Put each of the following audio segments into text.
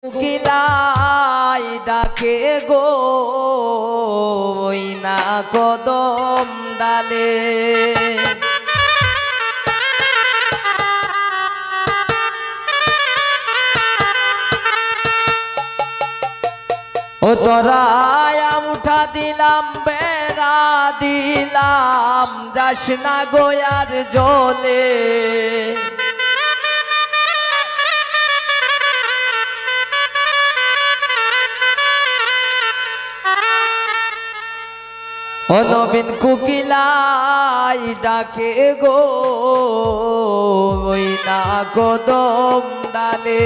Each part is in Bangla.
কিলাই ডাকে গো ওই না কদম ডালে ও তোরায় উঠা দিলাম বেড়া দিলাম যাস না গোয়ার জলে ও নবীন কুকিলাই ডাকে গো ওই না কদম ডালে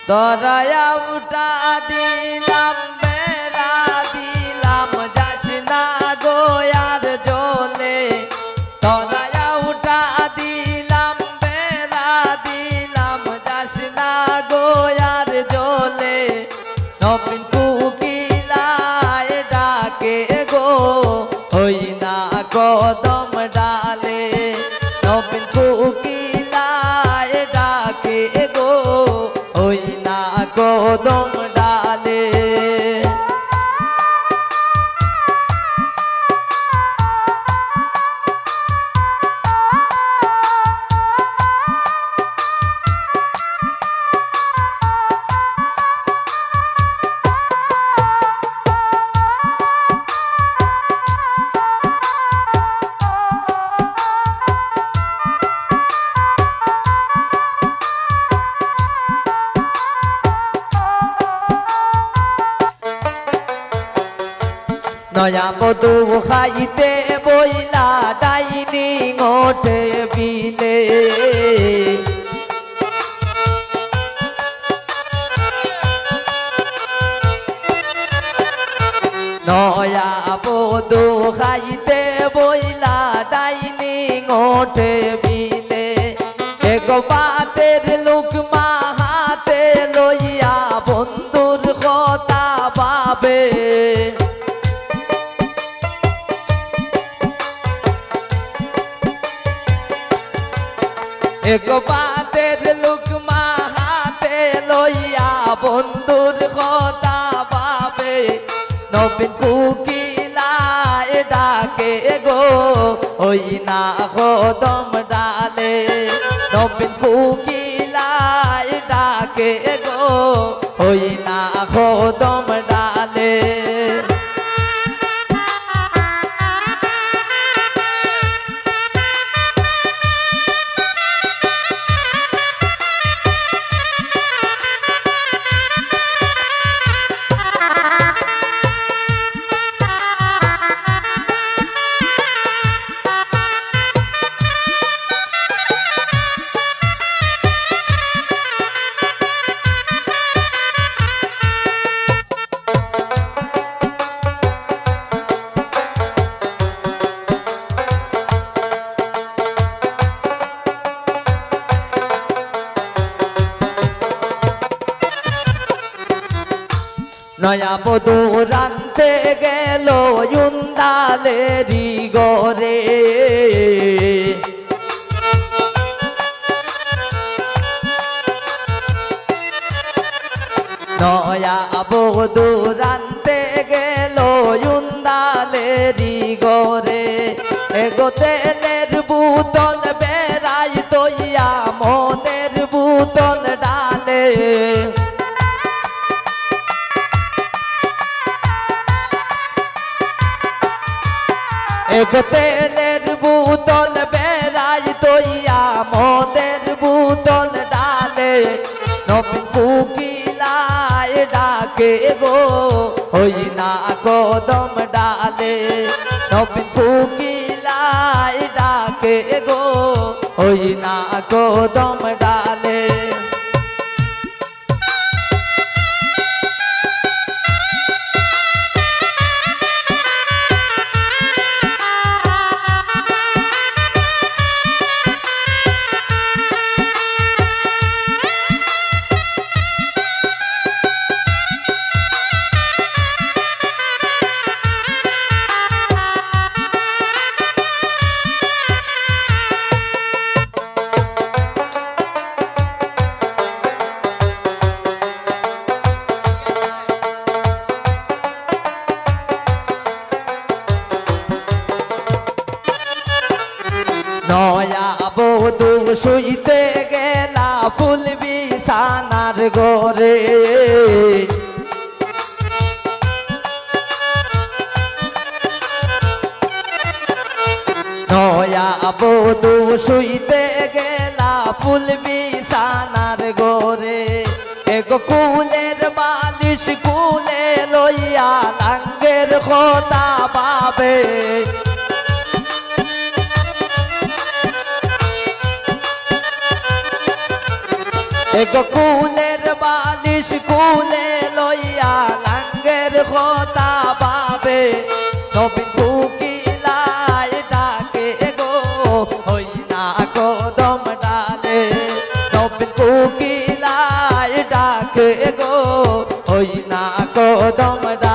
তোরায়া উঠা দিলাম বেড়া দিলাম যাস না গোয়ার জলে তোরায়া উঠা দিলাম বেড়া দিলাম যাস না গোয়ার জলে নবীন কুকিলায় ডাকে গো ওই না কদম ডালে নবীন কুকিলায় ডাকে গো ওই না কদম ডালে নয়া মধু খাইতে বইলা ডাইনিং ওঠে বিলে নয়া মধু খাইতে বইলা ডাইনিং ওঠে বিলে এক বাতের লোকমা হাতে লইয়া বন্ধুর কথা ভাবে এক বাতের লোকমা হাতে লইয়া বন্ধুর কথা ভাবে নবীন কুকিলায় ডাকে গো ওই না কদম ডালে নবীন কুকিলায় ডাকে গো ওই না কদম ডালে নয়া বধূ রানতে গেল ইন্দালেরি গরে নয়া বধূ রানতে গেল ইন্দালেরি গরে এগো তেলের বুতল বেড়াই তৈয়া মদের বুতল ডালে এক তেলের বুতল বেড়াই তৈয়া মদের বুতল ডালে নবীন কুকিলায় ডাকে গো ওই না কদম ডালে নবীন কুকিলায় ডাকে গো ওই না কদম ডালে বধূ শুইতে গেলা ফুল বিছানার ঘরে নয়া বধূ শুইতে গেলা ফুল বিছানার ঘরে এগো কুলের বালিশ কুলে লইয়া লাঙ্গের কথা পাবে এগো কুলের বালিশ কুলে লইয়া লাঙ্গের কথা পাবে নবীন কোকিলায় ডাকে গো হই না কদম ডালে নবীন কোকিলায় ডাকে গো হই না কদম ডালে